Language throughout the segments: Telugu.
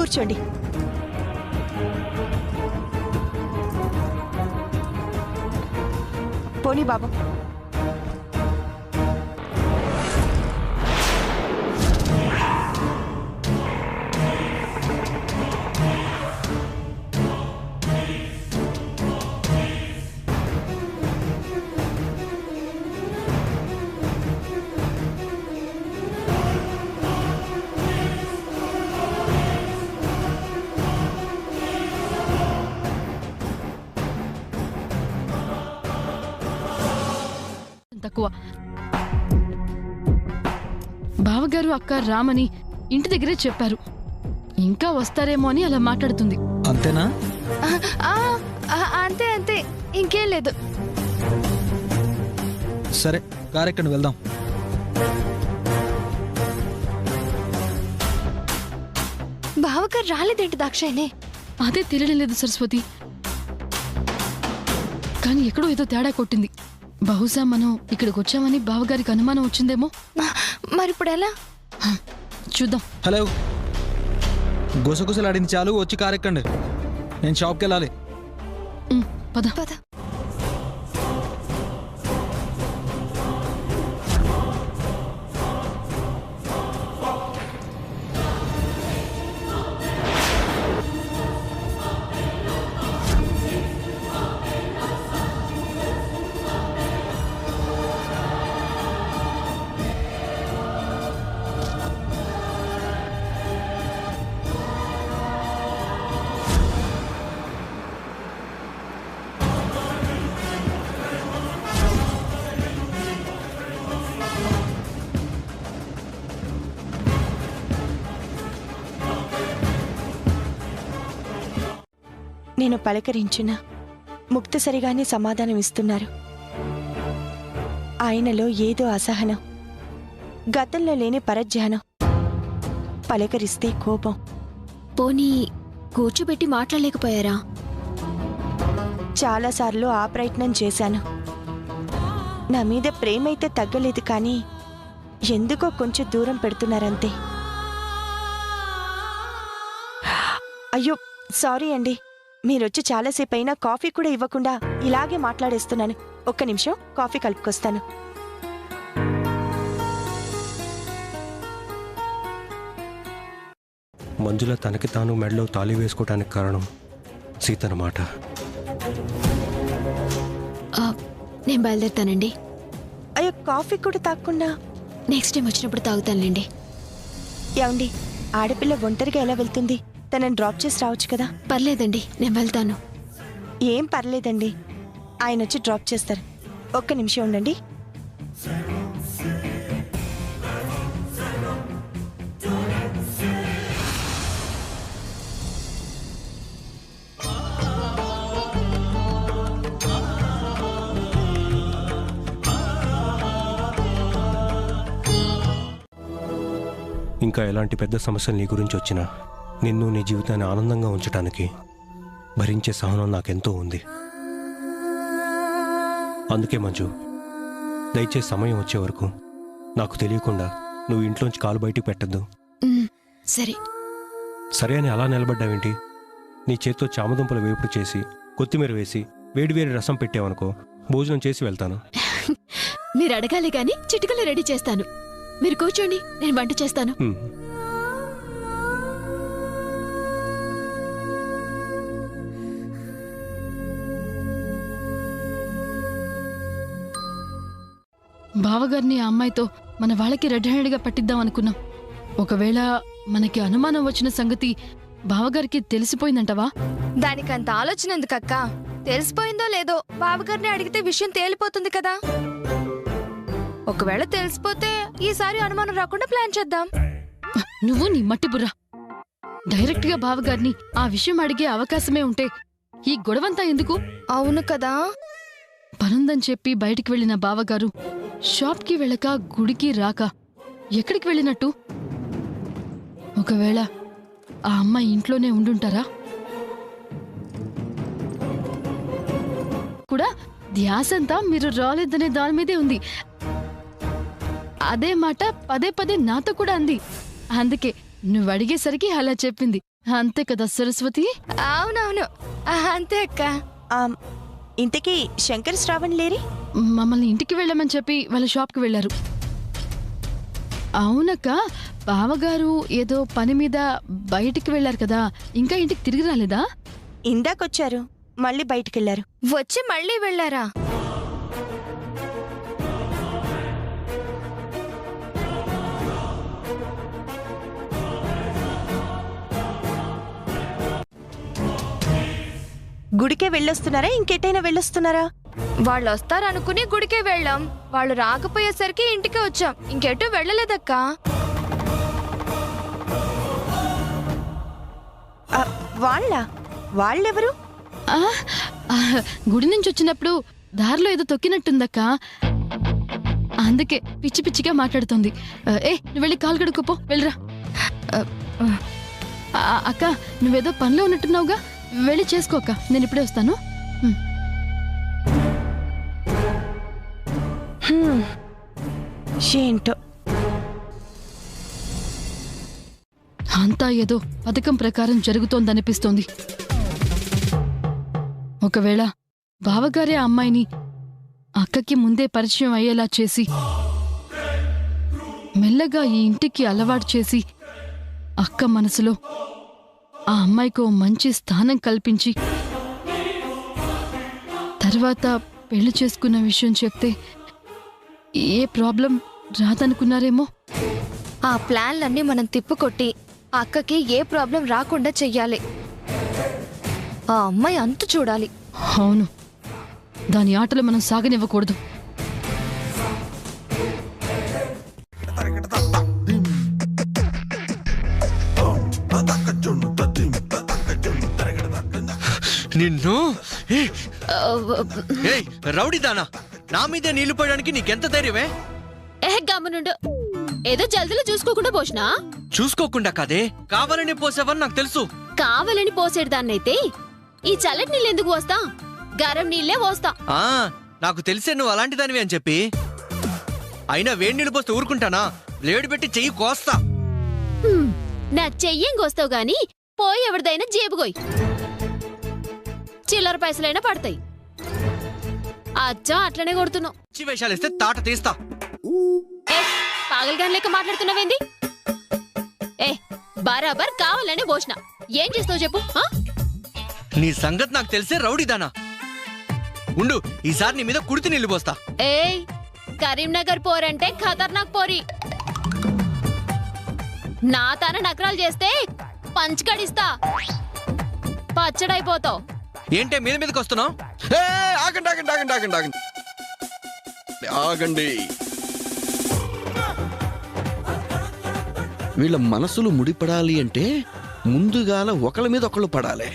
కూర్చోండి. పోనీ బాబు. తక్కువ. బావగారు అక్క రామని ఇంటి దగ్గరే చెప్పారు. ఇంకా వస్తారేమో అని అలా మాట్లాడుతుంది. అంతేనా? అంతే అంతే, ఇంకేం లేదు. సరే, కారెక్కండి, వెళ్దాం. బావగారు రాలేదేంటి దాక్షాయిని? అదే తెలియడం లేదు సరస్వతి. కానీ ఎక్కడో ఏదో తేడా కొట్టింది. బహుశా మనం ఇక్కడికి వచ్చామని బావగారికి అనుమానం వచ్చిందేమో. మరిప్పుడు ఎలా? చూద్దాం. హలో, గుసగుసలాడింది చాలు, వచ్చి కారెక్కండి. నేను షాప్కి వెళ్ళాలి. పద పద. నేను పలకరించిన ముక్తసరిగానే సమాధానం ఇస్తున్నారు. ఆయనలో ఏదో అసహనం, గతంలో లేని పరధ్యానం. పలకరిస్తే కోపం. పోనీ కూర్చోబెట్టి మాట్లాడలేకపోయారా? చాలాసార్లు ఆ ప్రయత్నం చేశాను. నా మీద ప్రేమైతే తగ్గలేదు, కానీ ఎందుకో కొంచెం దూరం పెడుతున్నారంతే. అయ్యో సారీ అండి, మీరొచ్చి చాలాసేపు అయినా కాఫీ కూడా ఇవ్వకుండా ఇలాగే మాట్లాడేస్తున్నాను. ఒక్క నిమిషం, కాఫీ కలుపుకొస్తాను. మంజుల తనకి తాను మెడలో తాళి వేసుకోవటానికి కారణం సీతన్నమాట. నేను బయలుదేరుతానండి. అయ్యో, కాఫీ కూడా తాగకుండా? నెక్స్ట్ టైం వచ్చినప్పుడు తాగుతానులేండి. ఏమండి, ఆడపిల్ల ఒంటరిగా ఎలా వెళ్తుంది? తనని డ్రాప్ చేసి రావచ్చు కదా. పర్లేదండి, నేను వెళ్తాను. ఏం పర్లేదండి, ఆయన వచ్చి డ్రాప్ చేస్తారు. ఒక్క నిమిషం ఉండండి. ఇంకా ఎలాంటి పెద్ద సమస్యలు నీ గురించి వచ్చినా నిన్ను నీ జీవితాన్ని ఆనందంగా ఉంచటానికి భరించే సహనం నాకెంతో ఉంది. అందుకే మంజు, దయచేసి సమయం వచ్చే వరకు నాకు తెలియకుండా నువ్వు ఇంట్లోంచి కాలు బయటికి పెట్టద్దు. సరే. సరే అని అలా నిలబడ్డావేంటి? నీ చేత్తో చామదుంపల వేపుడు చేసి కొత్తిమీర వేసి వేడివేడి రసం పెట్టావనుకో, భోజనం చేసి వెళ్తాను. మీరు అడగాలి కానీ చిటికలో రెడీ చేస్తాను. మీరు కూర్చోండి, నేను వంట చేస్తాను. బావగారిని ఆ అమ్మాయితో మన వాళ్ళకి రెడ్ హ్యాండ్గా పట్టిద్దాం అనుకున్నాం. ఒకవేళ మనకి అనుమానం వచ్చిన సంగతి బావగారికి తెలిసిపోయిందంటవా? దానికంత ఆలోచన ఎందుకక్క? తెలిసిపోయిందో లేదో బావగారిని అడిగితే విషయం తేలిపోతుంది కదా. ఒకవేళ తెలిసిపోతే ఈసారి అనుమానం రాకుండా ప్లాన్ చేద్దాం. నువ్వు నీ మట్టి బుర్రా. డైరెక్ట్ గా బావగారిని ఆ విషయం అడిగే అవకాశమే ఉంటే ఈ గొడవంతా ఎందుకు? అవును కదా. పనుందని చెప్పి బయటికి వెళ్లిన బావగారు షాప్కి వెళ్ళక గుడికి రాక ఎక్కడికి వెళ్ళినట్టు? ఒకవేళ ఆ అమ్మాయి ఇంట్లోనే ఉండుంటారా? కూడా ధ్యాసంతా మీరు రాలేదనే దాని మీదే ఉంది. అదే మాట పదే పదే నాతో కూడా అంది. అందుకే నువ్వు అడిగేసరికి అలా చెప్పింది. అంతే కదా సరస్వతి? అవునవును, అంతే అక్క. ఆమ్, ఇంతకీ శంకర్ శ్రావణ్ లేరి? మమ్మల్ని ఇంటికి వెళ్ళమని చెప్పి వాళ్ళ షాప్కి వెళ్ళారు. అవునక్క, బావగారు ఏదో పని మీద బయటికి వెళ్ళారు కదా, ఇంకా ఇంటికి తిరిగి రాలేదా? ఇందాకొచ్చారు, మళ్ళీ బయటికెళ్లారు. వచ్చి మళ్ళీ వెళ్ళారా? గుడికే వెళ్ళొస్తున్నారా, ఇంకెటైనా వెళ్ళొస్తున్నారా? వాళ్ళు వస్తారనుకుని గుడికే వెళ్ళాం. వాళ్ళు రాకపోయేసరికి ఇంటికి వచ్చాం. ఇంకెటూ వెళ్ళలేదక్కా. ఆ, వాళ్ళెవరు? ఆ, ఆ, గుడి నుంచి వచ్చినప్పుడు దారిలో ఏదో తొక్కినట్టుందక్క, అందుకే పిచ్చి పిచ్చిగా మాట్లాడుతోంది. నువ్వు వెళ్ళి కాలు కడుక్కోపో, వెళ్ళరా. అక్క, నువ్వేదో పనిలో ఉన్నట్టున్నావుగా, వెళ్ళి చేసుకో అక్క, నేను ఇప్పుడే వస్తాను. ఏంటో అంతా ఏదో పథకం ప్రకారం జరుగుతోందనిపిస్తోంది. ఒకవేళ బావగారే ఆ అమ్మాయిని అక్కకి ముందే పరిచయం అయ్యేలా చేసి మెల్లగా ఈ ఇంటికి అలవాటు చేసి అక్క మనసులో ఆ అమ్మాయికి ఓ మంచి స్థానం కల్పించి తర్వాత పెళ్లి చేసుకున్న విషయం చెప్తే ఏ ప్రాబ్లం రాదనుకున్నారేమో. ఆ ప్లాన్లన్నీ మనం తిప్పుకొట్టి అక్కకి ఏ ప్రాబ్లం రాకుండా చెయ్యాలి. ఆ అమ్మాయి అంతు చూడాలి. అవును, దాని ఆటలు మనం సాగనివ్వకూడదు. నిన్ను రౌడీ దానా, నా మీదే నీళ్లు పోయడానికి నీకెంత ధైర్యమే? గమ్మునుండు. ఏదో జల్దీలో చూసుకోకుండా పోసినా? చూసుకోకుండా కాదే, కావాలని పోసావని నాకు తెలుసు. కావాలని పోసేదాన్నైతే ఈ చల్లటి నీళ్ళు ఎందుకు పోస్తా? గరం నీళ్ళే పోస్తా. నాకు తెలిసే నువ్వు అలాంటి దానివి అని చెప్పి. అయినా వేడి నీళ్ళు పోస్తే ఊరుకుంటానా? లేడు పెట్టి చెయ్యి కోస్తా. నా చెయ్యేం కోస్తావు గాని పోయి ఎవరిదైనా జేబుగోయ్, చిల్లర పైసలైనా పడతాయి. అచ్చం అట్లనే కొడుతున్నావు. పిచ్చి వేషాలు ఇస్తే తాట తీస్తా. పాగల్గాన్ లెక్క మాట్లాడుతున్నావేంది? బరాబర్ కావాలనే పోసిన. ఏం చేస్తావు చెప్పు? నీ సంగతి నాకు తెలిసే రౌడీదానా. ఉండు, ఈసారి నీ మీద కుడితి నీళ్లు పోస్తా. కరీంనగర్ పోరంటే ఖతర్నాక్ పోరి. నా తన నకరాలు చేస్తే పంచకడిస్తా, పచ్చడైపోతావు. ఏంటే మీద మీదకి వస్తున్నావు? ఆగండి ఆగండి ఆగండి ఆగండి ఆగండి ఆగండి. వీళ్ళ మనసులు ముడిపడాలి అంటే ముందుగాల ఒకళ్ళ మీద ఒకళ్ళు పడాలి.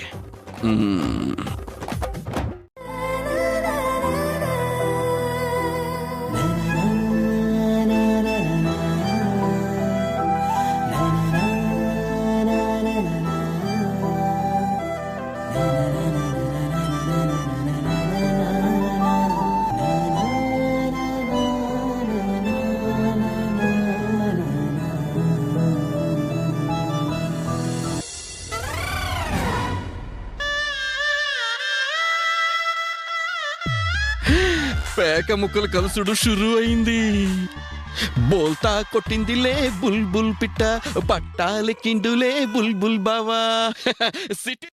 పేక ముక్కలు కలుసుడు షురు అయింది. బోల్తా కొట్టిందిలే బుల్ బుల్ పిట్ట, పట్టాలెక్కిండులే బుల్ బుల్ బావా. సిటీ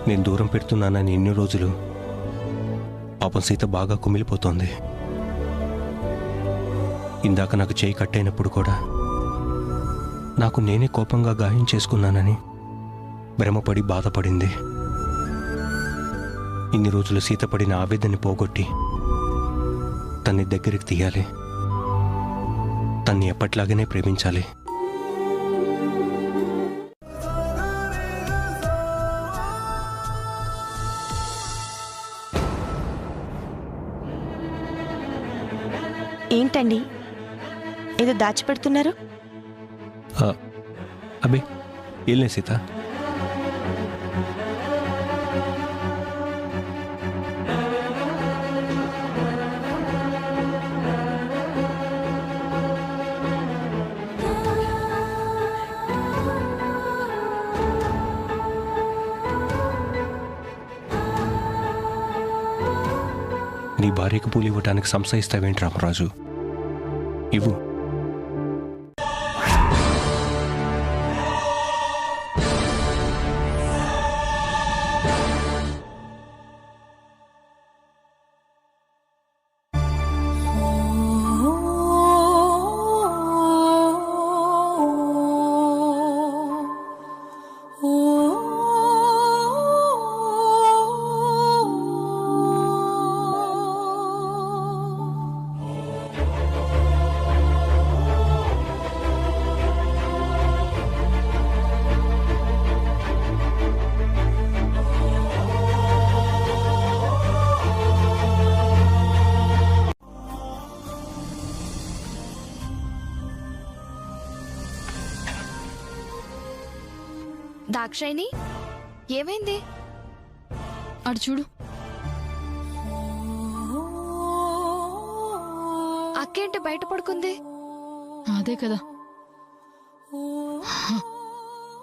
నేను దూరం పెడుతున్నానని ఎన్ని రోజులు పాపం సీత బాగా కుమిలిపోతోంది. ఇందాక నాకు చేయి కట్టయినప్పుడు కూడా నాకు నేనే కోపంగా గాయం చేసుకున్నానని భ్రమపడి బాధపడింది. ఇన్ని రోజులు సీత పడిన ఆవేదనని పోగొట్టి తన్ని దగ్గరికి తీయాలి, తన్ని ఎప్పట్లాగానే ప్రేమించాలి. ఏంటండి ఏదో దాచిపెడుతున్నారు? అబ్బే ఏం లేదు సీత, నీ భార్యకు పూలు ఇవ్వటానికి సంశయిస్తావేంటి రామరాజు? ఇవ్వు. దాక్షాయిని, ఏమైంది? అటు చూడు. అక్కేంటి బయట పడుకుంది? అదే కదా.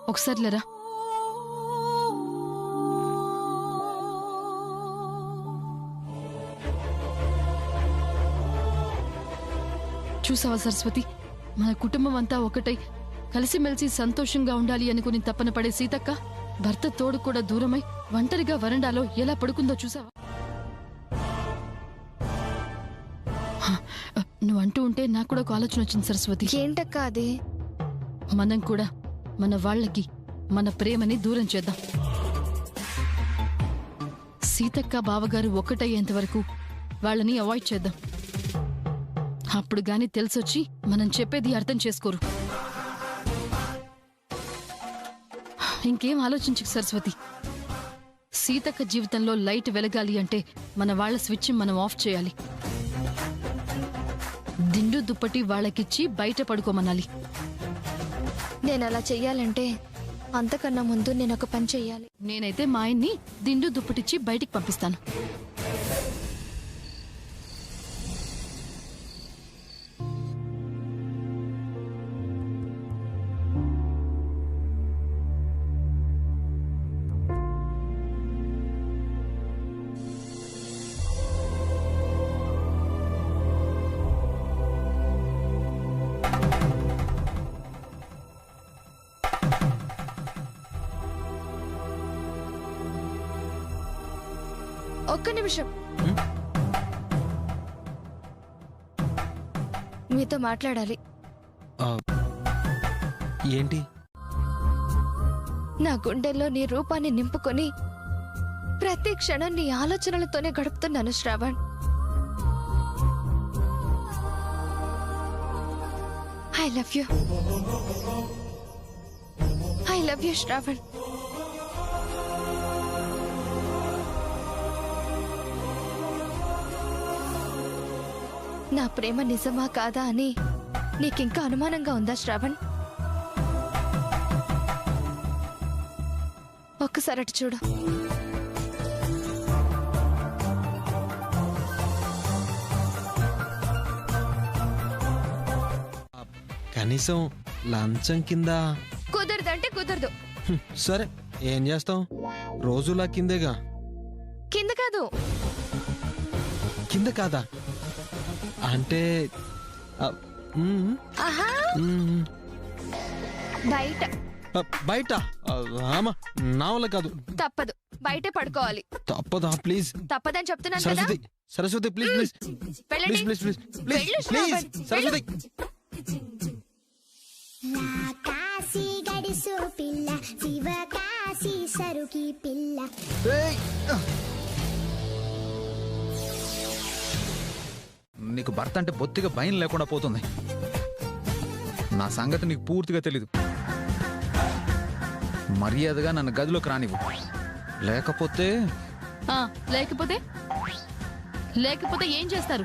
ఒకసారి లేరా. చూసావా సరస్వతి, మన కుటుంబం అంతా ఒకటై కలిసిమెలిసి సంతోషంగా ఉండాలి అనుకుని తప్పన పడే సీతక్క భర్త తోడు కూడా దూరమై ఒంటరిగా వరండాలో ఎలా పడుకుందో చూసావా? నువ్వంటూ ఉంటే నాకు కూడా ఒక ఆలోచన వచ్చింది సరస్వతి. ఏంటక్క అది? మనం కూడా మన వాళ్ళకి మన ప్రేమని దూరం చేద్దాం. సీతక్క బావగారు ఒక్కటయ్యేంత వరకు వాళ్ళని అవాయిడ్ చేద్దాం. అప్పుడు గాని తెలిసొచ్చి మనం చెప్పేది అర్థం చేసుకోరు. ఇంకేం ఆలోచించకు సరస్వతి. సీతక్క జీవితంలో లైట్ వెలగాలి అంటే మన వాళ్ళ స్విచ్ మనం ఆఫ్ చేయాలి. దిండు దుప్పటి వాళ్ళకిచ్చి బయట పడుకోమనాలి. నేను అలా చెయ్యాలంటే అంతకన్నా ముందు నేను ఒక పని చెయ్యాలి. నేనైతే మా ఆయన్ని దిండు దుప్పటిచ్చి బయటికి పంపిస్తాను. ఒక్క నిమిషం, మీతో మాట్లాడాలి. ఏంటి? నా గుండెల్లో నీ రూపాన్ని నింపుకొని ప్రతి క్షణం నీ ఆలోచనలతోనే గడుపుతున్నాను Shravan. I love you. I love you Shravan. నా ప్రేమ నిజమా కాదా అని నీకింకా అనుమానంగా ఉందా శ్రావణ్? ఒక్కసారి అటు చూడు. కనీసం లంచం కింద కుదరదంటే కుదరదు. సరే, ఏం చేస్తాం? రోజులా కిందేగా. కింద కాదు. కింద కాదా? అంటే ఆహా, బయట. బయట? ఆమా, నా వల్ల కాదు. తప్పదు, బయటే పడుకోవాలి. తప్పదా? ప్లీజ్. తప్పదని చెప్తున్నాను కదా. సరస్వతి, సరస్వతి, ప్లీజ్ ప్లీజ్ వెళ్ళండి. ప్లీజ్ ప్లీజ్ ప్లీజ్ వెళ్ళు, ప్లీజ్ శ్రావణ్, సరస్వతి. కాశీ గడిసు పిల్ల, శివ కాశీ సరుకి పిల్ల. నీకు భర్త అంటే బొత్తిగా భయం లేకుండా పోతుంది. నా సంగతి నీకు పూర్తిగా తెలీదు. మర్యాదగా నన్ను గదిలోకి రానివ్వు, లేకపోతే లేకపోతే లేకపోతే ఏం చేస్తారు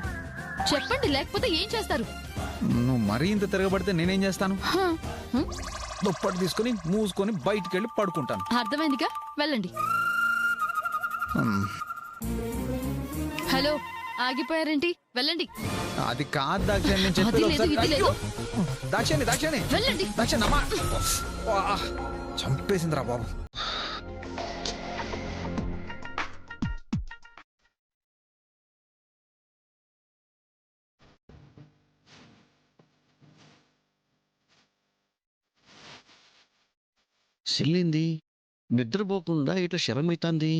చెప్పండి. లేకపోతే ఏం చేస్తారు? నువ్వు మరీ ఇంత తిరగబడితే నేనేం చేస్తాను? దుప్పటి తీసుకుని మూసుకొని బయటికి వెళ్ళి పడుకుంటాను. అర్థమైందిగా, వెళ్ళండి. హలో, ఆగిపోయారేంటి? వెళ్ళండి. అది కాదు దాక్షాయణి, నేను చెప్పేది అది లేదు, ఒకసారి- ఇది లేదు. అయ్యో! దాక్షాయణి, దాక్షాయణి, వెళ్ళండి. దాక్షాయణి, అమ్మా! చంపేసిందిరా బాబు. సెల్లింది నిద్రపోకుండా ఇట్లా శరమైతాంది.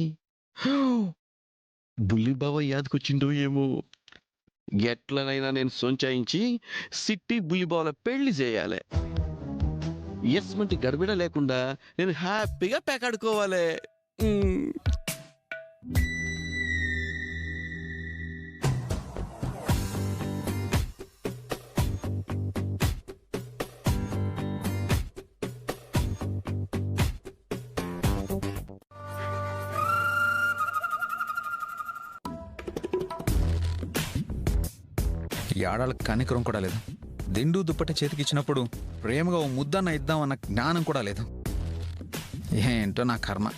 బుల్లిబావ యాదకొచ్చిండో ఏమో. ఎట్లనైనా నేను సొంచాయించి సిట్టి బుల్లిబావల పెళ్లి చేయాలి. ఎస్మంటి గడబిడ లేకుండా నేను హ్యాపీగా పేకాడుకోవాలి. ఈ ఆడాళ్ళకి కనికరం కూడా లేదు. దిండు దుప్పటి చేతికి ఇచ్చినప్పుడు ప్రేమగా ఓ ముద్దన్న ఇద్దామన్న జ్ఞానం కూడా లేదు. ఏంటో నా కర్మ.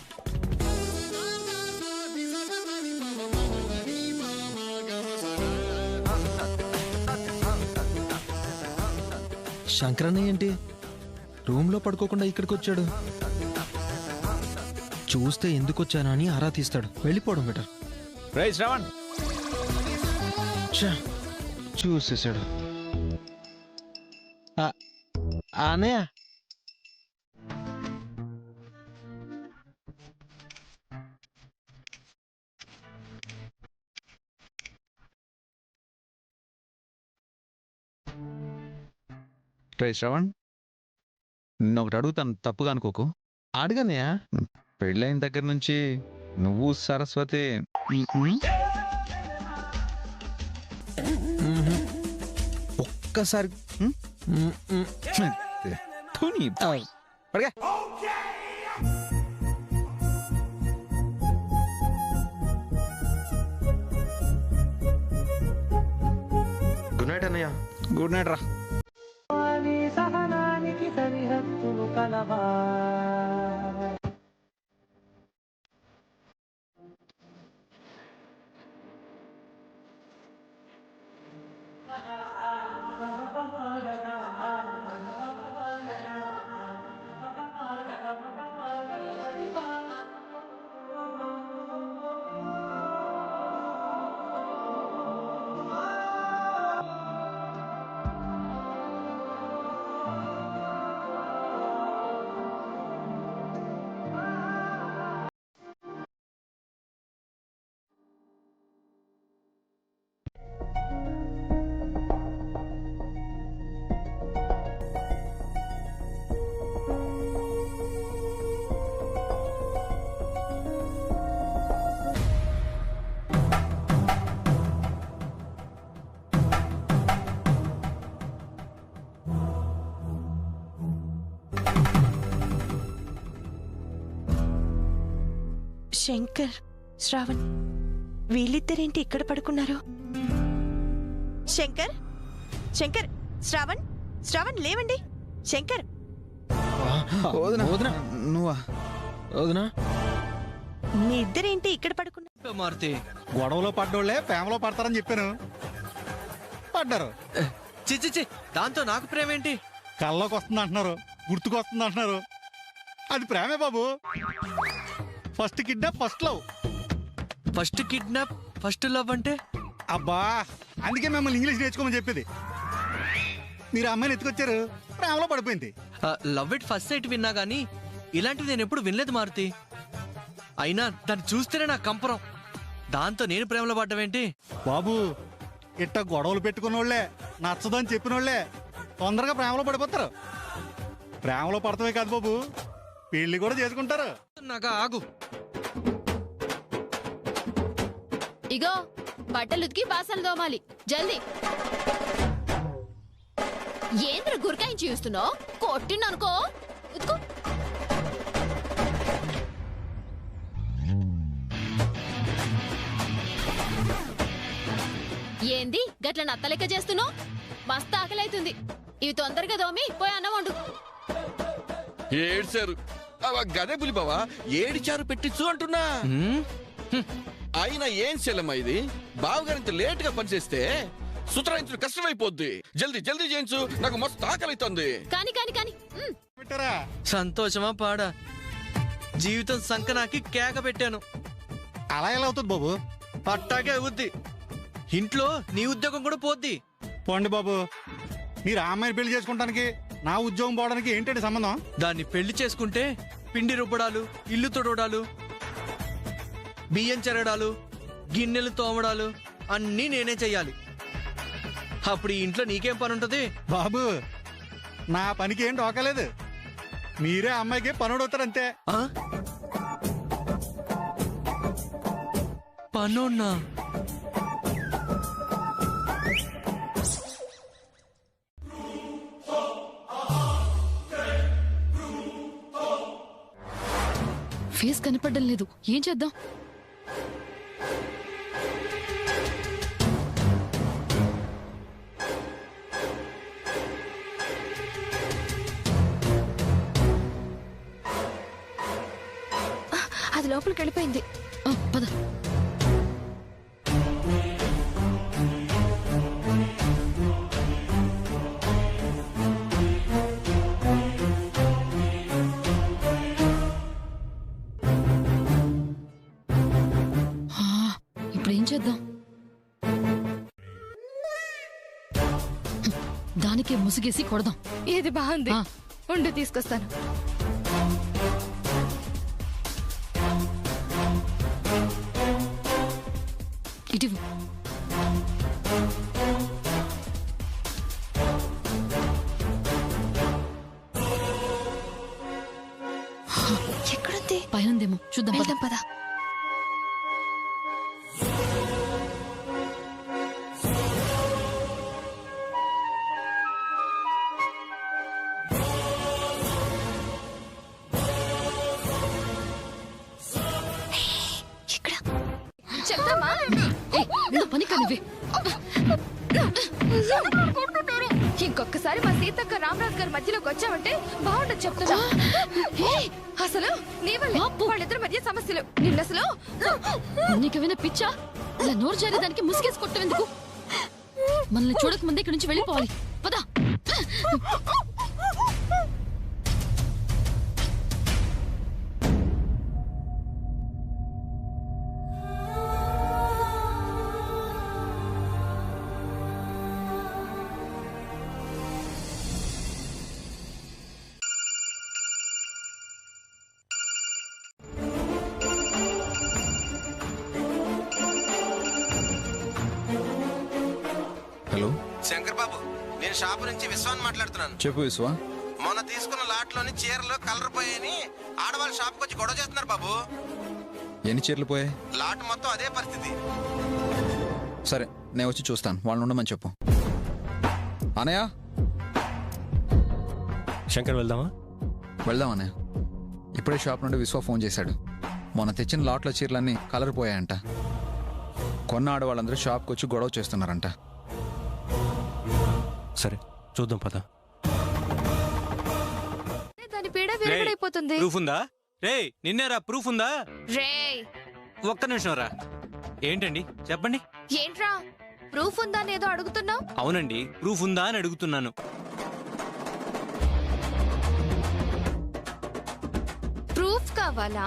శంకరన్నయ్య ఏంటి రూమ్లో పడుకోకుండా ఇక్కడికి వచ్చాడు? చూస్తే ఎందుకు వచ్చానా అని ఆరా తీస్తాడు. వెళ్ళిపోవడం బెటర్. రేయ్ శ్రవణ్, చూసేసాడు. అనే రేయ్ శ్రవణ్, నిన్నొకటి అడుగుతాను, తప్పుగా అనుకోకు. అడగనయా? పెళ్ళైన దగ్గర నుంచి నువ్వు సరస్వతి ఒక్కసారి పడగా గుడ్ నైట్ అన్నయ్య. గుడ్ నైట్ రా. శంకర్, శ్రావణ్ వీళ్ళిద్దరేంటి ఇక్కడ పడుకున్నారు? శంకర్, శంకర్, శ్రావణ్, శ్రావణ్ లేవండి. శంకర్, నువ్వా? వదినా మీ ఇద్దరేంటి ఇక్కడ పడుకున్నారు? మారుతి, గొడవలో పడ్డోళ్లే ప్రేమలో పడతారని చెప్పాను. పడ్డారు. చిచ్చి, దాంతో నాకు ప్రేమేంటి? కళ్ళలోకి వస్తుంది అంటున్నారు, గుర్తుకు వస్తుంది అంటున్నారు. అది ప్రేమే బాబు. First kidnap first love. First kidnap first love అంటే? అబ్బా, అందుకే మిమ్మల్ని ఇంగ్లీష్ నేర్చుకోమని చెప్పేది. మీరు ఆ అమ్మాయిని ఎత్తుకొచ్చారు, ప్రేమలో పడిపోయింది. లవ్ ఇట్ ఫస్ట్ సైట్ విన్నా గానీ ఇలాంటివి నేను ఎప్పుడు వినలేదు మారుతి. అయినా దాన్ని చూస్తేనే నాకు కంపరం. దాంతో నేను ప్రేమలో పడ్డావేంటి? బాబు, ఇట్ట గొడవలు పెట్టుకున్నోళ్లే, నచ్చదని చెప్పినోళ్లే తొందరగా ప్రేమలో పడిపోతారు. ప్రేమలో పడతామే కాదు బాబు, పెళ్లి కూడా చేసుకుంటారు. నాగా ఆగు. ఇగో బట్టలు ఉతికి బాసలు దోమాలి, జల్దీ. ఏంద్ర గురకాయించి చూస్తున్నావు? కొట్టిననుకో, ఉతుకో. ఏంది గట్ల నత్తలెక్క చేస్తున్నావు? మస్తు ఆకలైతుంది. ఇవి తొందరగా దోమి పోయి అన్నం వండు. ఏడ్చారు గదే బుల్లిబావా, ఏడిచారు పెట్టించు అంటున్నా. అయినా ఏం చెల్లమ్మా ఇది? బావగారింత లేట్ గా పనిచేస్తే సుతరాయించడం కష్టమైపోద్ది. జల్దీ జల్దీ చేయించు, నాకు మస్తు ఆకలితోంది. కాని కాని కాని పెట్టారా? సంతోషమా పాడా? జీవితం సంకనాకి కేక పెట్టాను. అలా ఎలా అవుతుంది బాబు? పట్టాకే అవుద్ది. ఇంట్లో నీ ఉద్యోగం కూడా పోద్ది. పోండి బాబు, మీరు ఆ అమ్మాయిని పెళ్లి చేసుకుంటానికి నా ఉద్యోగం పోవడానికి ఏంటంటే సంబంధం? దాన్ని పెళ్లి చేసుకుంటే పిండి రుబ్బడాలు, ఇల్లు తుడవడాలు, బియ్యం చెరగడాలు, గిన్నెలు తోమడాలు అన్నీ నేనే చెయ్యాలి. అప్పుడు ఈ ఇంట్లో నీకేం పని ఉంటుంది? బాబు నా పనికి ఏం డోకలేదు. మీరే అమ్మాయికి పనుడవుతారంతే. పనున్నా? ఫేస్ కనపడడం లేదు, ఏం చేద్దాం? అది లోపలికి వెళ్ళిపోయింది. పద. ఇప్పుడు ఏం చేద్దాం? దానికే ముసుగేసి కొడదాం. ఇది బాగుంది, ఉండు తీసుకొస్తాను. ఇటు ఎక్కడుంది? పైనందేమో చూద్దాం. వెళ్దాం పద. చెప్తామా? పని కానివే. ఇంకొకసారి మా సీతక్క రామరాజు గారి మధ్యలోకి వచ్చావంటే బాగుండదు చెప్తున్నా. అసలు నీ వల్ల వాళ్ళిద్దరి మధ్య సమస్యలు. నిన్నసలు నీకేమైనా పిచ్చా? ఇలా నోరు జారేదానికి ముసుగేసి కొట్టవెందుకు? మనల్ని చూడక ముందే ఇక్కడి నుంచి వెళ్ళిపోవాలి. పదా. హలో శంకర్ బాబు, నేను షాపు నుంచి విశ్వాన్ని మాట్లాడుతున్నాను. చెప్పు విశ్వ. మొన్న తీసుకున్న లాట్లోని చీరలు కలర్ పోయాయని ఆడవాళ్ళ షాప్కి వచ్చి గొడవ చేస్తున్నారు బాబు. ఎన్ని చీరలు పోయాయి? లాట్ మొత్తం అదే పరిస్థితి. సరే నేను వచ్చి చూస్తాను, వాళ్ళని ఉండమని చెప్పు. అనయ్య, శంకర్ వెళ్దామా? వెళ్దాం అన్నయ్య. ఇప్పుడే షాప్ నుండి విశ్వ ఫోన్ చేశాడు. మొన్న తెచ్చిన లాట్లో చీరలన్నీ కలర్ పోయాయంట. కొన్న ఆడవాళ్ళందరూ షాప్కి వచ్చి గొడవ చేస్తున్నారంట. సరే చూద్దాం పద. దాని పీడ విరగడైపోతుంది. ప్రూఫ్ ఉందా? రే నిన్నేరా ప్రూఫ్ ఉందా? రేయ్ ఒక్క నిమిషం రా. ఏంటండి చెప్పండి. ఏంట్రా ప్రూఫ్ ఉందా అని ఏదో అడుగుతున్నావు? అవునండి, ప్రూఫ్ ఉందా అని అడుగుతున్నాను. ప్రూఫ్ కావాలా?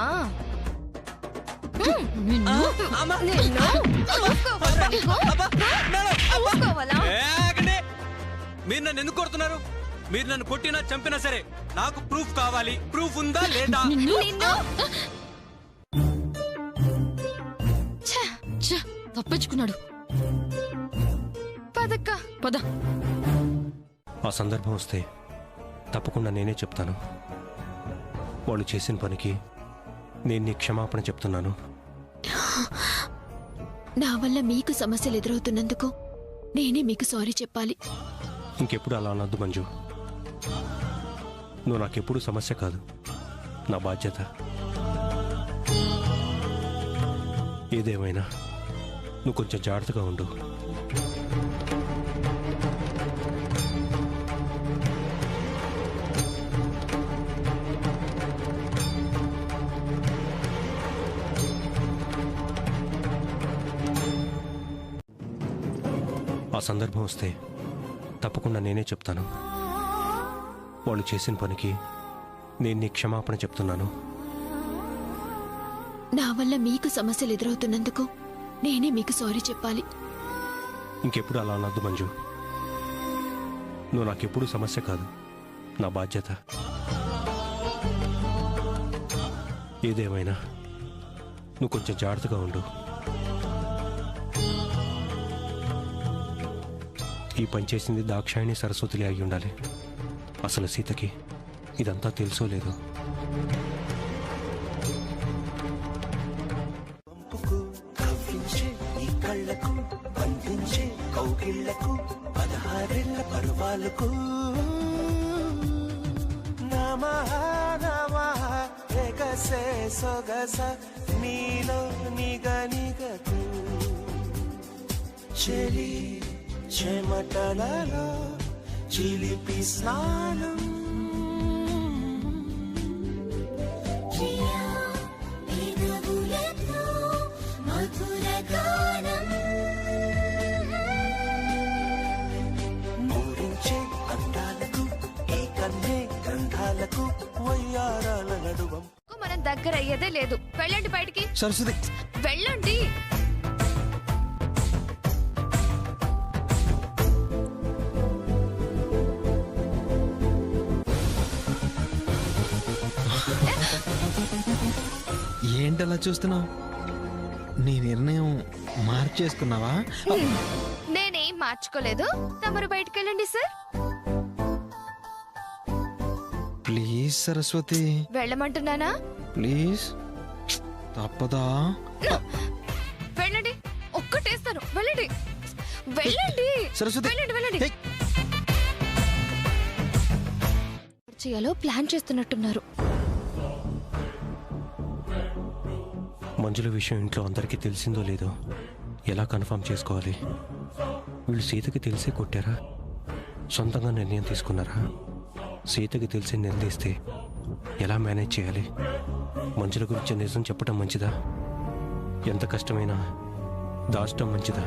మీరు నన్ను ఎందుకు కొడుతున్నారు? మీరు నన్ను కొట్టినా చంపినా సరే నాకు ప్రూఫ్ కావాలి. ప్రూఫ్ ఉందా లేదా? తప్పించుకున్నాడు. పద. ఆ సందర్భం వస్తే తప్పకుండా నేనే చెప్తాను. వాళ్ళు చేసిన పనికి నేను నీ క్షమాపణ చెప్తున్నాను. నా వల్ల మీకు సమస్యలు ఎదురవుతున్నందుకు నేనే మీకు సారీ చెప్పాలి. ఇంకెప్పుడు అలా అనొద్దు మంజు. నువ్వు నాకెప్పుడు సమస్య కాదు, నా బాధ్యత. ఏదేమైనా నువ్వు కొంచెం జాగ్రత్తగా ఉండు. ఆ సందర్భం వస్తే తప్పకుండా నేనే చెప్తాను. వాళ్ళు చేసిన పనికి నేను నీ క్షమాపణ చెప్తున్నాను. నా వల్ల మీకు సమస్యలు ఎదురవుతున్నందుకు నేనే మీకు సారీ చెప్పాలి. ఇంకెప్పుడు అలా అనొద్దు మంజు. నువ్వు నాకెప్పుడు సమస్య కాదు, నా బాధ్యత. ఏదేమైనా నువ్వు కొంచెం జాగ్రత్తగా ఉండు. ఈ పని చేసింది దాక్షాయణి సరస్వతులే అయి ఉండాలి. అసలు సీతకి ఇదంతా తెలుసో లేదో. నీలో నిగనిగకు చెలి చెమటలలో చిలిపి స్నానం మధుర గానం పూరించే అందాలకు ఈ కన్నే గ్రంథాలకు వయ్యారాల నడువం. మనం దగ్గర అయ్యేదే లేదు. వెళ్ళండి బయటికి. సరస్వతి వెళ్ళండి. ఏంటలా చూస్తున్నావు? నీ నిర్ణయం మార్చేసుకున్నావా? నేనేం మార్చుకోలేదు. తమరు బయటికి వెళ్ళండి సార్. ప్లీజ్ సరస్వతి, వెళ్ళమంటున్నానా? ప్లీజ్. తప్పదా? వెళ్ళండి. ఒక్కటేస్తాను. వెళ్ళండి వెళ్ళండి సరస్వతి, వెళ్ళండి వెళ్ళండి. చేయాలో ప్లాన్ చేస్తున్నట్టున్నారు. మంజుల విషయం ఇంట్లో అందరికీ తెలిసిందో లేదో ఎలా కన్ఫర్మ్ చేసుకోవాలి? వీళ్ళు సీతకి తెలిసే కొట్టారా? సొంతంగా నిర్ణయం తీసుకున్నారా? సీతకి తెలిసి నిర్ణయిస్తే ఎలా మేనేజ్ చేయాలి? మంజుల గురించి నిజం చెప్పడం మంచిదా? ఎంత కష్టమైనా దాచడం మంచిదా?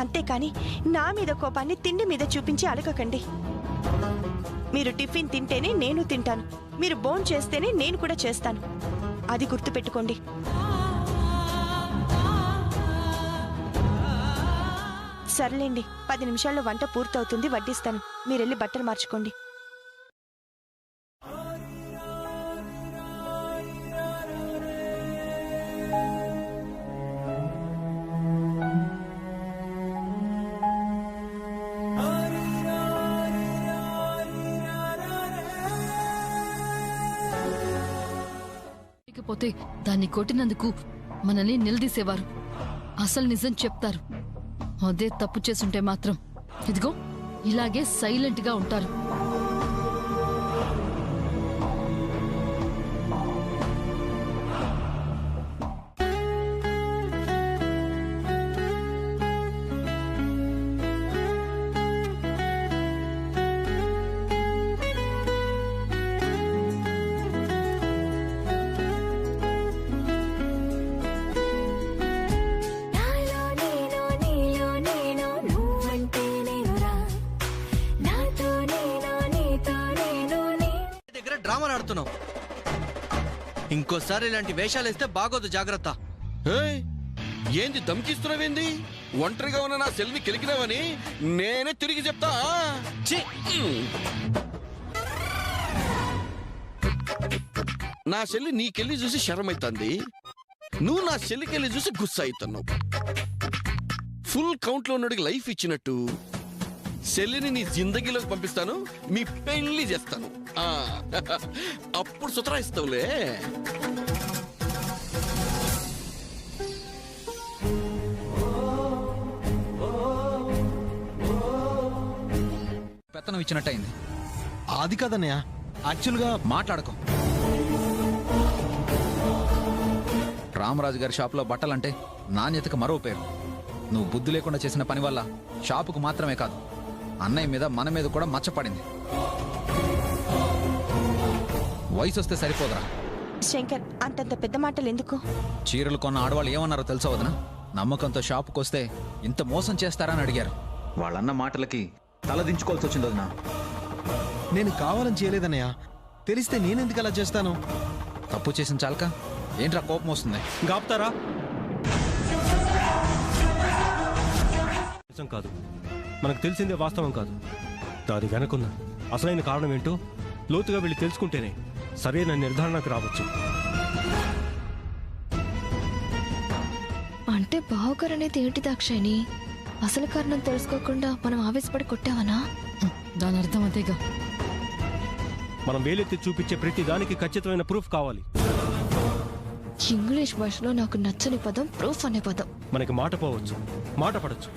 అంతేకాని నా మీద కోపాన్ని తిండి మీద చూపించి అడగకండి. మీరు టిఫిన్ తింటేనే నేను తింటాను, మీరు భోం చేస్తేనే నేను కూడా చేస్తాను. అది గుర్తుపెట్టుకోండి. సర్లేండి, 10 నిమిషాల్లో వంట పూర్తవుతుంది, వడ్డిస్తాను. మీరెళ్ళి బట్టలు మార్చుకోండి. పోతే దాన్ని కొట్టినందుకు మనల్ని నిలదీసేవారు. అసలు నిజం చెప్తారు. అదే తప్పు చేసుంటే మాత్రం ఇదిగో ఇలాగే సైలెంట్ గా ఉంటారు. డ్రామాలు ఆడుతున్నావు. ఇంకోసారి ఇలాంటి వేషాలు వేస్తే బాగోదు, జాగ్రత్త. ఏంది దమ్కిస్తున్నావేంది? ఒంటరిగా ఉన్న నా సెల్ని కెలికినావని నేనే తిరిగి చెప్తా. నా చెల్లి నీకెళ్ళి చూసి శరమైతుంది, నువ్వు నా చెల్లికెళ్ళి చూసి గుస్సా అవుతున్నావు. ఫుల్ కౌంట్ లో ఉన్నడికి లైఫ్ ఇచ్చినట్టు చెల్లిని నీ జిందగీలోకి పంపిస్తాను, మీ పెళ్లి చేస్తాను. అప్పుడు సుతరాయిస్తావులే. పెత్తనం ఇచ్చినట్టయింది. అది కదన్నయ్య, యాక్చువల్గా మాట్లాడుకో. రామరాజు గారి షాపులో బట్టలంటే నాణ్యతకు మరో పేరు. నువ్వు బుద్ధి లేకుండా చేసిన పని వల్ల షాపుకు మాత్రమే కాదు, అన్నయ్య మీద మన మీద కూడా మచ్చపడింది. వయసు వస్తే సరిపోదరా శంకర్, అంతంత పెద్ద మాటలు ఎందుకు? చీరలు కొన్న ఆడవాళ్ళు ఏమన్నారో తెలుసా వదనా? నమ్మకంతో షాపుకి వస్తే ఇంత మోసం చేస్తారా అని అడిగారు. వాళ్ళన్న మాటలకి తలదించుకోవాల్సి వచ్చింది వదనా. నేను కావాలని చేయలేదన్నయ్య. తెలిస్తే నేనెందుకు అలా చేస్తాను? తప్పు చేసిన చాలక ఏంట్రా కోపం వస్తుంది? గాపుతారా? కాదు, మనకు తెలిసిందే వాస్తవం కాదు. దాని వెనకున్న అసలైన కారణం ఏంటో లోతుగా వెళ్ళి తెలుసుకుంటేనే సరైన నిర్ధారణకు రావచ్చు. అంటే బావగారు అనేది ఏంటి దాక్షాయిని? అసలు కారణం తెలుసుకోకుండా మనం ఆవేశపడి కొట్టావనా? దాని అర్థం అంతేగా. మనం వేలెత్తి చూపించే ప్రతి దానికి ఖచ్చితమైన ప్రూఫ్ కావాలి. ఇంగ్లీష్ భాషలో నాకు నచ్చని పదం ప్రూఫ్ అనే పదం. మనకి మాట పోవచ్చు, మాట పడచ్చు,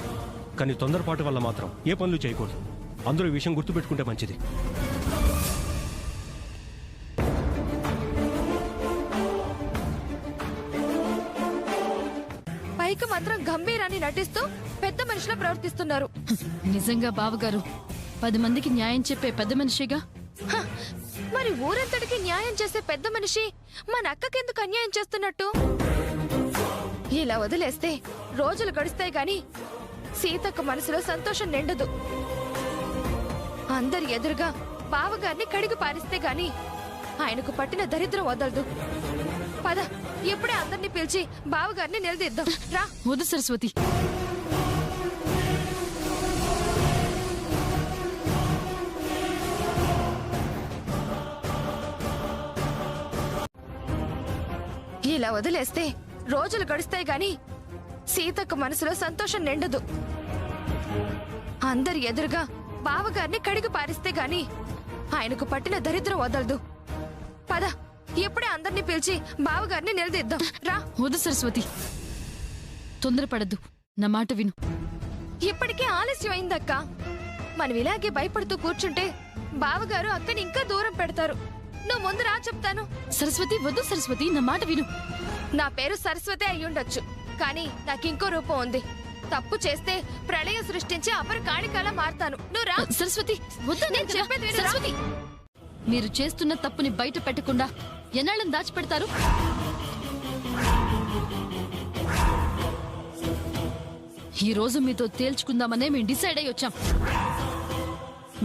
కానీ తొందరపాటు వల్ల మాత్రం ఏ పనులు చేయకూడదు. అందరూ ఈ విషయం గుర్తుపెట్టుకుంటే మంచిది. పైకి మాత్రం గంభీరాన్ని నటిస్తూ పెద్ద మనిషిలా ప్రవర్తిస్తున్నారు. నిజంగా బావగారు 10 మందికి న్యాయం చెప్పే పెద్ద మనిషిగా. మరి ఊరంతటికి న్యాయం చేసే పెద్ద మనిషి మన అక్కకెందుకు అన్యాయం చేస్తున్నట్టు? ఇలా వదిలేస్తే రోజులు గడుస్తాయి గాని సీతక్క మనసులో సంతోషం నిండదు. అందరి ఎదురుగా బావగారిని కడిగి పారిస్తే గాని ఆయనకు పట్టిన దరిద్రం వదలదు. పద, ఇప్పుడే అందరినీ పిలిచి బావగారిని నిలదీద్దాం. రా. వద్దు సరస్వతి. ఇలా వదిలేస్తే రోజులు గడుస్తాయి గాని సీతక్క మనసులో సంతోషం నిండదు. అందరి ఎదురుగా బావగారిని కడిగి పారిస్తే గాని ఆయనకు పట్టిన దరిద్రం వదలదు. పద, ఇప్పుడే అందరినీ పిలిచి బావగారిని నిలదీద్దాం. రా. వద్దు సరస్వతి, తొందరపడద్దు, నా మాట విను. ఇప్పటికే ఆలస్యం అయిందక్క. మనం ఇలాగే భయపడుతూ కూర్చుంటే బావగారు అక్కని ఇంకా దూరం పెడతారు. నువ్వు ముందు రా, చెప్తాను. సరస్వతి, వద్దు సరస్వతి, నా మాట విను. నా పేరు సరస్వతి అయ్యుండొచ్చు, కానీ నాకింకో రూపం ఉంది. తప్పు చేస్తే ప్రళయం సృష్టించి అపర కాళికాలా మారతాను. నువ్వు రా. సరస్వతి, వద్దు, నేను చెప్పేది విను. సరస్వతి, మీరు చేస్తున్న తప్పుని బయట పెట్టకుండా ఎన్నాళ్ళని దాచిపెడతారు? ఈ రోజు మీతో తేల్చుకుందామనే మేము డిసైడ్ అయ్యి వచ్చాం.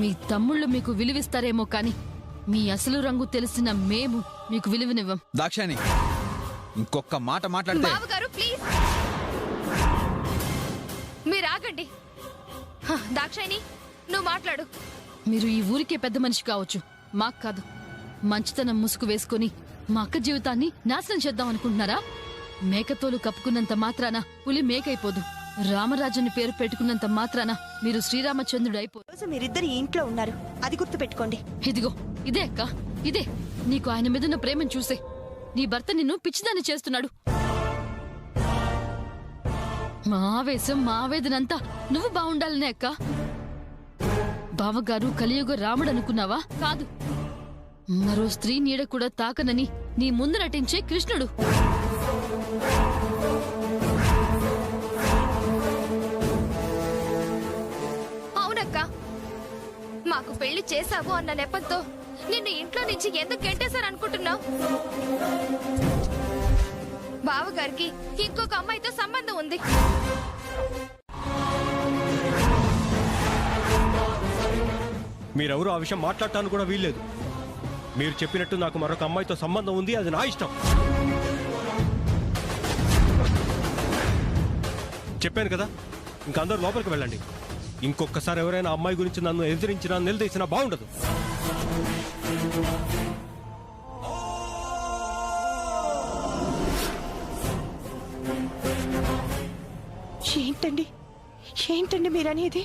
మీ తమ్ముళ్ళు మీకు విలువిస్తారేమో కానీ మీ అసలు రంగు తెలిసిన మేము మీకు విలువనివ్వం. దాక్షాయిని, ఇంకొక మాట మాట్లాడితే. బావగారు ప్లీజ్, మీరు ఆగండి. దాక్షాయిని, నువ్వు మాట్లాడు. మీరు ఈ ఊరికే పెద్ద మనిషి కావచ్చు, మాకు కాదు. మంచితనం ముసుగు వేసుకుని మా అక్క జీవితాన్ని నాశనం చేద్దాం అనుకుంటున్నారా? మేకతోలు కప్పుకున్నంత మాత్రాన పులి మేకైపోదు. రామరాజుని పేరు పెట్టుకున్నంత మాత్రాన మీరు శ్రీరామచంద్రుడు అయిపోదు. రోజు మీరిద్దరు ఈ ఇంట్లో ఉన్నారు, అది గుర్తు పెట్టుకోండి. ఇదిగో ఇదే అక్క, ఇదే నీకు ఆయన మీదున్న ప్రేమను చూసే నీ భర్త నిన్ను పిచ్చిదాన్ని చేస్తున్నాడు. మా ఆవేశం, మా ఆవేదనంతా నువ్వు బాగుండాలనే అక్క. బావగారు కలియుగ రాముడు అనుకున్నావా? కాదు, మరో స్త్రీ నీడ కూడా తాకనని నీ ముందు నటించే కృష్ణుడు. అవునక్క, మాకు పెళ్లి చేశావు అన్న నెపంతో నిన్ను ఇంట్లో నుంచి ఎందుకు గెంటేశారనుకుంటున్నావు? బావగారికి ఇంకొక అమ్మాయితో సంబంధం ఉంది. మీరెవరూ ఆ విషయం మాట్లాడటానికి కూడా వీల్లేదు. మీరు చెప్పినట్టు నాకు మరొక అమ్మాయితో సంబంధం ఉంది, అది నా ఇష్టం. చెప్పాను కదా, ఇంక అందరూ లోపలికి వెళ్ళండి. ఇంకొకసారి ఎవరైనా అమ్మాయి గురించి నన్ను ఎదిరించినా నిలదీసినా బాగుండదు. ఏంటండి ఏంటండి మీరనేది?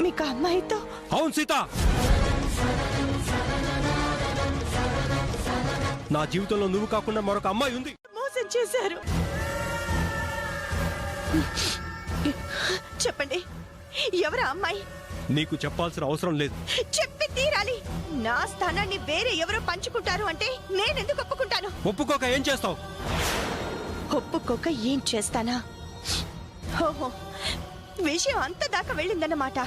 మీకు అమ్మాయితో? అవును సీత, నా జీవితంలో నువ్వు కాకుండా మరొక అమ్మాయి ఉంది. మోసం చేశారు. చెప్పండి, ఎవరు అమ్మాయి? నీకు చెప్పాల్సిన అవసరం లేదు. చెప్పి తీరాలి. నా స్థానాన్ని వేరే ఎవరో పంచుకుంటారు అంటే నేనెందుకు ఒప్పుకుంటాను? ఒప్పుకోక ఏం చేస్తావు? ఒప్పుకోక ఏం చేస్తానా? ఓహో, విషయం అంత దాకా వెళ్ళిందన్నమాట.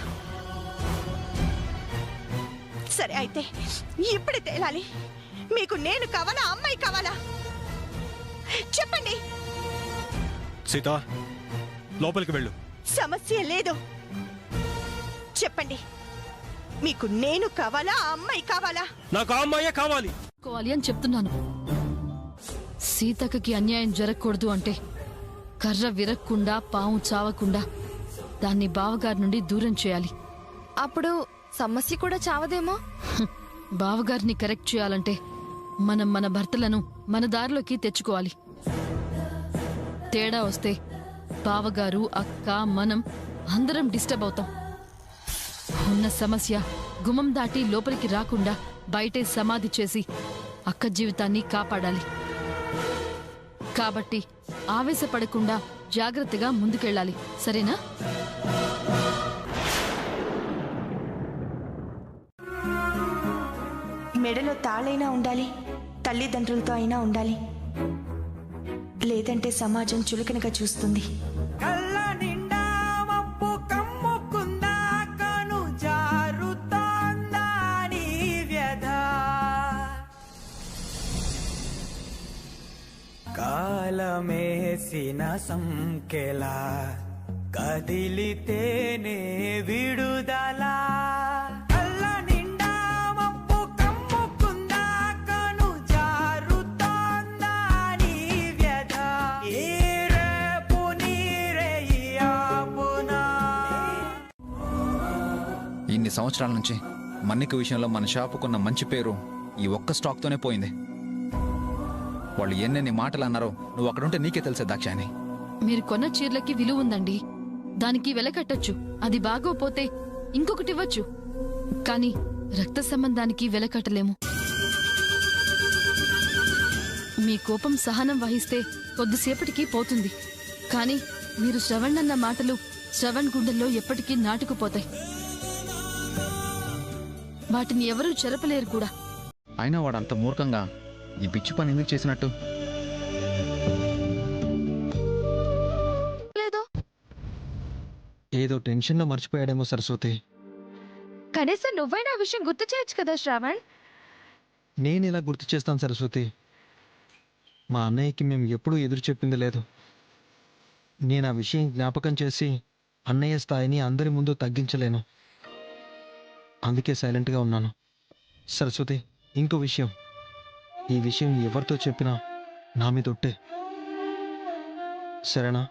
సరే, అయితే ఇప్పుడే తేలాలి. మీకు నేను కావాలా, అమ్మాయి కావాలా? చెప్పండి. సీత, లోపలికి వెళ్ళు. సమస్య లేదు. చెప్పండి, మీకు నేను కావాలా ఆ అమ్మాయి కావాలా? నాకు ఆ అమ్మాయే కావాలి అని చెప్తున్నాను. సీతక్కకి అన్యాయం జరగకూడదు అంటే కర్ర విరక్కుండా పాము చావకుండా దాన్ని బావగారి నుండి దూరం చేయాలి. అప్పుడు సమస్య కూడా చావదేమో. బావగారిని కరెక్ట్ చేయాలంటే మనం మన భర్తలను మన దారిలోకి తెచ్చుకోవాలి. తేడా వస్తే బావగారు, అక్క, మనం అందరం డిస్టర్బ్ అవుతాం. ఉన్న సమస్య గుమ్మం దాటి లోపలికి రాకుండా బయటే సమాధి చేసి అక్క జీవితాన్ని కాపాడాలి. కాబట్టి ఆవేశపడకుండా జాగ్రత్తగా ముందుకెళ్ళాలి. సరేనా? మెడలో తాళైనా ఉండాలి, తల్లిదండ్రులతో అయినా ఉండాలి. లేదంటే సమాజం చులకనగా చూస్తుంది. కళ్ళ నిండా మబ్బు కమ్ముకుందా కను జారుతోందా నీ వ్యధ కాలమేసిన సంకెలా కదిలితేనే విడుదల కళ్ళ నిండా మబ్బు కమ్ముకుందా కను జారుతోందా నీ వ్యధ ఈ రేపు నీరే ఈ ఆపునా. ఇన్ని సంవత్సరాల నుంచి మన్నిక విషయంలో మన షాపుకున్న మంచి పేరు ఈ ఒక్క స్టాక్తోనే పోయింది. వాళ్ళు ఎన్నెన్ని మాటలు అన్నారో నువ్వు అక్కడుంటే నీకే తెలిసే దాక్షాయని. మీరు కొన్న చీరలకి విలువ ఉందండి, దానికి వెల కట్టొచ్చు. అది బాగోపోతే ఇంకొకటి ఇవ్వచ్చు. కానీ రక్త సంబంధానికి వెల కట్టలేము. మీ కోపం సహనం వహిస్తే కొద్దిసేపటికి పోతుంది. కానీ మీరు శ్రవణ్ అన్న మాటలు శ్రవణ్ గుండెల్లో ఎప్పటికీ నాటుకుపోతాయి. వాటిని ఎవరూ చెరపలేరు కూడా. అయినా వాడు అంత మూర్ఖంగా ఈ పిచ్చి పని ఎందుకు చేసినట్టు? ఏదో టెన్షన్లో మర్చిపోయాడేమో సరస్వతి. కనీసం నువ్వైనా ఆ విషయం గుర్తు చేయొచ్చు కదా శ్రావణ్. నేను ఇలా గుర్తు చేస్తాను సరస్వతి. మా అన్నయ్యకి మేము ఎప్పుడూ ఎదురు చెప్పింది లేదు. నేను ఆ విషయం జ్ఞాపకం చేసి అన్నయ్య స్థాయిని అందరి ముందు తగ్గించలేను. అందుకే సైలెంట్గా ఉన్నాను. సరస్వతి, ఇంకో విషయం. ఈ విషయం ఎవరితో చెప్పినా నా మీద ఒట్టే, సరేనా?